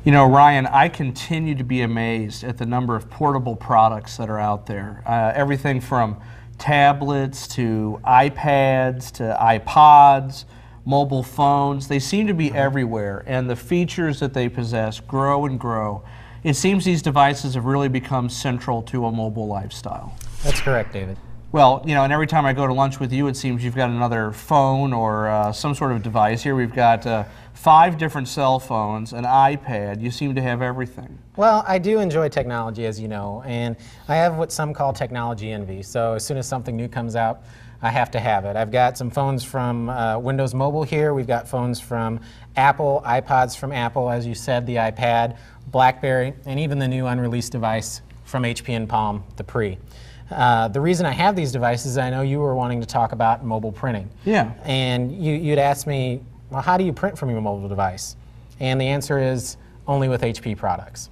You know, Ryan, I continue to be amazed at the number of portable products that are out there. Everything from tablets to iPads to iPods, mobile phones. They seem to be everywhere, and the features that they possess grow and grow. It seems these devices have really become central to a mobile lifestyle. That's correct, David. Well, you know, and every time I go to lunch with you, it seems you've got another phone or some sort of device. Here we've got 5 different cell phones, an iPad. You seem to have everything. Well, I do enjoy technology, as you know, and I have what some call technology envy. So as soon as something new comes out, I have to have it. I've got some phones from Windows Mobile here. We've got phones from Apple, iPods from Apple, as you said, the iPad, BlackBerry, and even the new unreleased device from HP and Palm, the Pre. The reason I have these devices, I know you were wanting to talk about mobile printing. Yeah. And you'd asked me, well, how do you print from your mobile device? And the answer is only with HP products.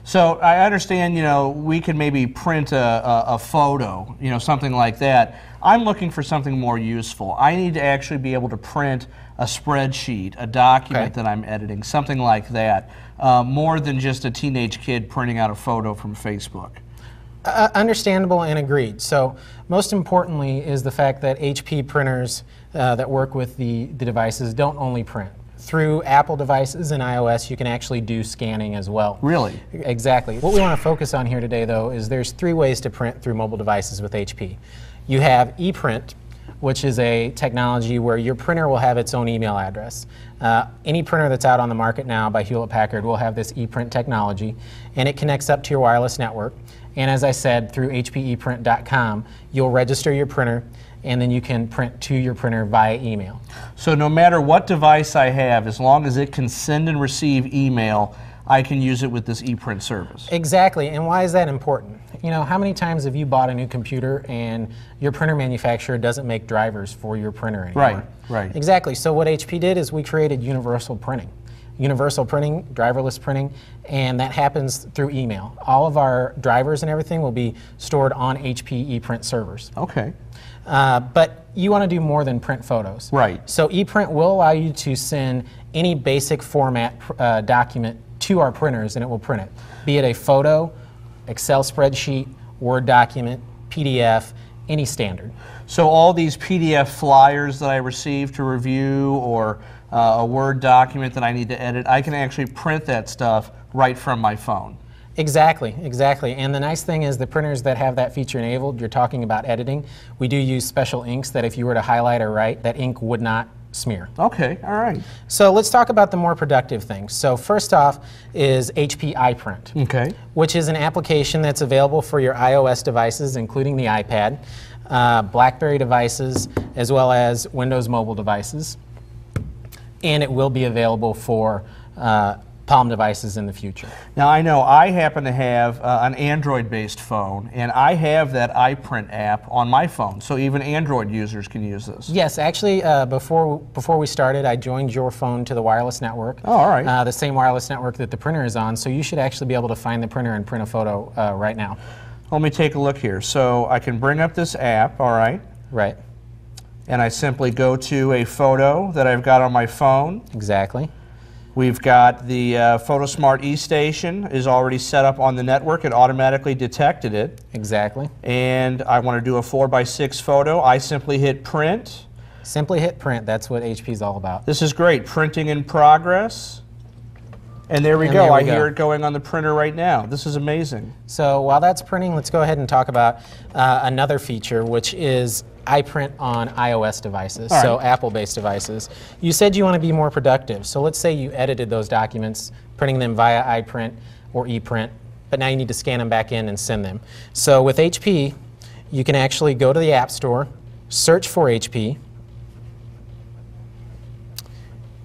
So I understand, you know, we can maybe print a photo, you know, something like that. I'm looking for something more useful. I need to actually be able to print a spreadsheet, a document that I'm editing, something like that, more than just a teenage kid printing out a photo from Facebook. Understandable and agreed. So most importantly is the fact that HP printers that work with the devices don't only print. Through Apple devices and iOS, you can actually do scanning as well. Really? Exactly. What we want to focus on here today, though, is there's 3 ways to print through mobile devices with HP. You have ePrint, which is a technology where your printer will have its own email address. Any printer that's out on the market now by Hewlett-Packard will have this ePrint technology, and it connects up to your wireless network. And as I said, through hpeprint.com, you'll register your printer, and then you can print to your printer via email. So no matter what device I have, as long as it can send and receive email, I can use it with this ePrint service. Exactly, and why is that important? You know, how many times have you bought a new computer and your printer manufacturer doesn't make drivers for your printer anymore? Right, right. Exactly, so what HP did is we created universal printing. Universal printing, driverless printing, and that happens through email. All of our drivers and everything will be stored on HP ePrint servers. Okay. But you want to do more than print photos. Right. So ePrint will allow you to send any basic format document to our printers and it will print it. Be it a photo, Excel spreadsheet, Word document, PDF, any standard. So all these PDF flyers that I receive to review or a Word document that I need to edit, I can actually print that stuff right from my phone. Exactly, exactly. And the nice thing is the printers that have that feature enabled, you're talking about editing, we do use special inks that if you were to highlight or write, that ink would not smear. Okay, all right. So let's talk about the more productive things. So first off is HP iPrint, okay, which is an application that's available for your iOS devices, including the iPad, BlackBerry devices, as well as Windows mobile devices. And it will be available for Palm devices in the future. Now I know I happen to have an Android-based phone, and I have that iPrint app on my phone, so even Android users can use this. Yes, actually, before we started, I joined your phone to the wireless network. Oh, all right. The same wireless network that the printer is on, so you should actually be able to find the printer and print a photo right now. Let me take a look here. So I can bring up this app, all right? Right. And I simply go to a photo that I've got on my phone. Exactly. We've got the PhotoSmart eStation is already set up on the network. It automatically detected it. Exactly. And I want to do a 4:6 photo. I simply hit print. Simply hit print. That's what HP is all about. This is great. Printing in progress. And there we go. I hear it going on the printer right now. This is amazing. So while that's printing, let's go ahead and talk about another feature, which is iPrint on iOS devices, so Apple-based devices. You said you want to be more productive. So let's say you edited those documents, printing them via iPrint or ePrint, but now you need to scan them back in and send them. So with HP, you can actually go to the App Store, search for HP,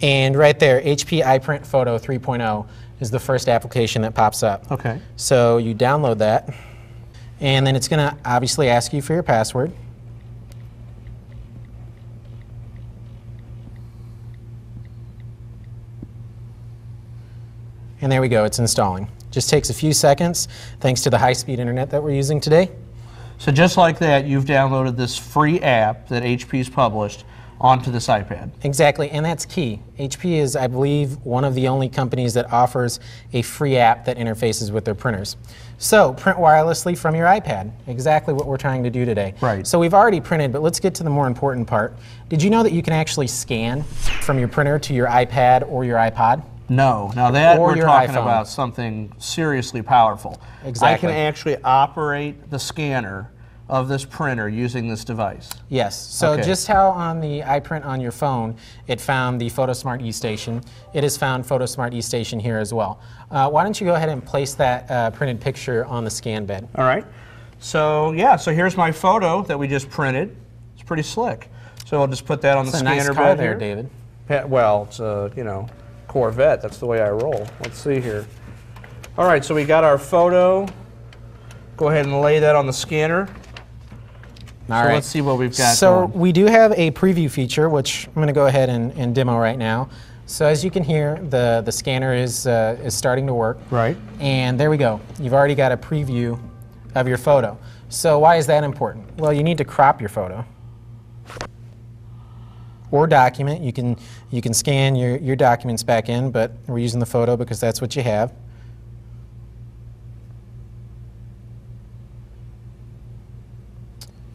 and right there, HP iPrint Photo 3.0 is the first application that pops up. Okay. So you download that, and then it's going to obviously ask you for your password. And there we go, it's installing. Just takes a few seconds, thanks to the high-speed internet that we're using today. So just like that, you've downloaded this free app that HP's published onto this iPad. Exactly, and that's key. HP is, I believe, one of the only companies that offers a free app that interfaces with their printers. So, print wirelessly from your iPad, exactly what we're trying to do today. Right. So we've already printed, but let's get to the more important part. Did you know that you can actually scan from your printer to your iPad or your iPod? No. Now that Or we're your talking iPhone. about something seriously powerful. Exactly. I can actually operate the scanner of this printer using this device. Yes. So Okay. just how on the iPrint on your phone, it found the PhotoSmart eStation, it has found PhotoSmart eStation here as well. Why don't you go ahead and place that printed picture on the scan bed? All right. So yeah, so here's my photo that we just printed. It's pretty slick. So I'll just put that on the It's a scanner nice car bed there, here. David. Well, it's a, you know, Corvette. That's the way I roll. Let's see here. All right, so we got our photo. Go ahead and lay that on the scanner. All So right. let's see what we've got So going. we do have a preview feature, which I'm going to go ahead and demo right now. So as you can hear, the scanner is starting to work. Right. And there we go. You've already got a preview of your photo. So why is that important? Well, you need to crop your photo or document. You can scan your documents back in, but we're using the photo because that's what you have.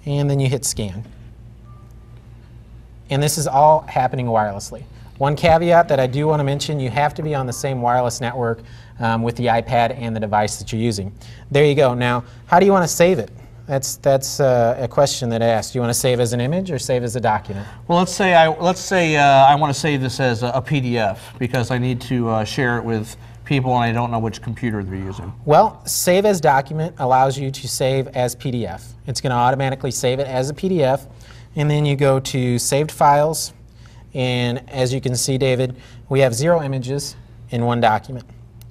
And then you hit scan. And this is all happening wirelessly. One caveat that I do want to mention, you have to be on the same wireless network with the iPad and the device that you're using. There you go. Now, how do you want to save it? That's a question that I asked. Do you want to save as an image or save as a document? Well, let's say I want to save this as a PDF because I need to share it with people and I don't know which computer they're using. Well, save as document allows you to save as PDF. It's going to automatically save it as a PDF, and then you go to saved files, and as you can see, David, we have 0 images in one document.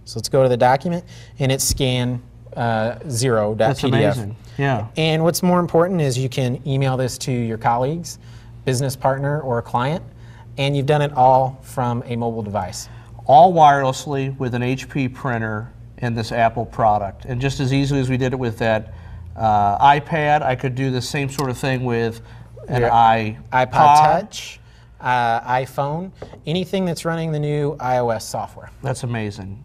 So let's go to the document, and it's scan 0.pdf. That's amazing. Yeah. And what's more important is you can email this to your colleagues, business partner, or a client, and you've done it all from a mobile device. All wirelessly with an HP printer and this Apple product. And just as easily as we did it with that iPad, I could do the same sort of thing with an iPod Touch, iPhone, anything that's running the new iOS software. That's amazing.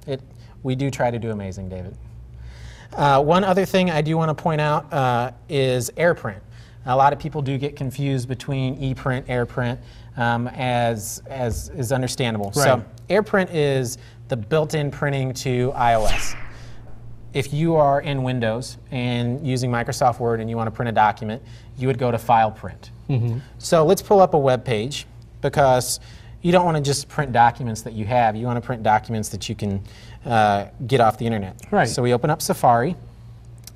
We do try to do amazing, David. One other thing I do want to point out is AirPrint. A lot of people do get confused between ePrint, AirPrint, as is understandable. Right. So AirPrint is the built-in printing to iOS. If you are in Windows and using Microsoft Word and you want to print a document, you would go to File Print. Mm-hmm. So let's pull up a web page because you don't want to just print documents that you have. You want to print documents that you can get off the internet. Right. So we open up Safari.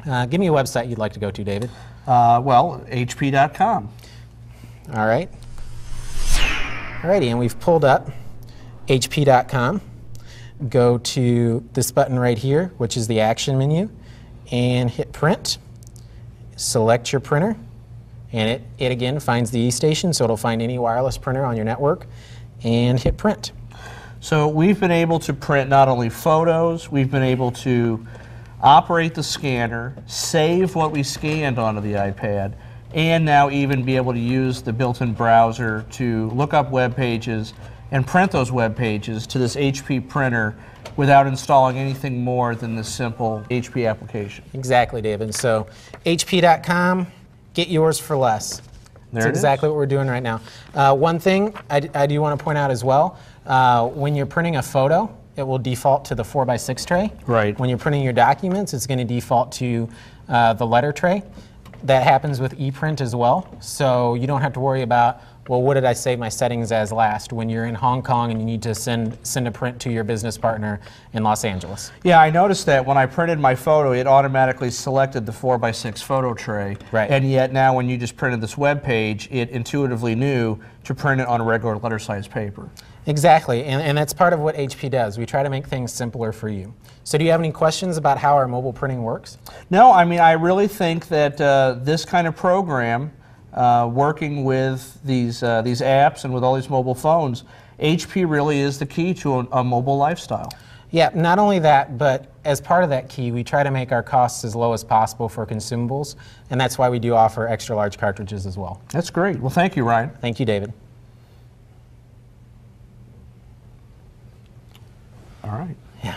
Give me a website you'd like to go to, David. Well, HP.com. All right. Alrighty, and we've pulled up HP.com. Go to this button right here, which is the action menu, and hit print. Select your printer, and it again finds the eStation, so it'll find any wireless printer on your network, and hit print. So we've been able to print not only photos, we've been able to operate the scanner, save what we scanned onto the iPad, and now even be able to use the built-in browser to look up web pages and print those web pages to this HP printer without installing anything more than this simple HP application. Exactly, David. So HP.com, get yours for less. That's exactly what we're doing right now. One thing I do want to point out as well, when you're printing a photo, it will default to the 4x6 tray. Right. When you're printing your documents, it's going to default to the letter tray. That happens with ePrint as well, so you don't have to worry about, well, what did I save my settings as last when you're in Hong Kong and you need to send a print to your business partner in Los Angeles. Yeah, I noticed that when I printed my photo, it automatically selected the 4x6 photo tray. Right. And yet now when you just printed this web page, it intuitively knew to print it on a regular letter size paper. Exactly, and that's part of what HP does. We try to make things simpler for you. So do you have any questions about how our mobile printing works? No, I mean, I really think that this kind of program, working with these apps and with all these mobile phones, HP really is the key to a mobile lifestyle. Yeah, not only that, but as part of that key, we try to make our costs as low as possible for consumables, and that's why we do offer extra large cartridges as well. That's great. Well, thank you, Ryan. Thank you, David. All right. Yeah.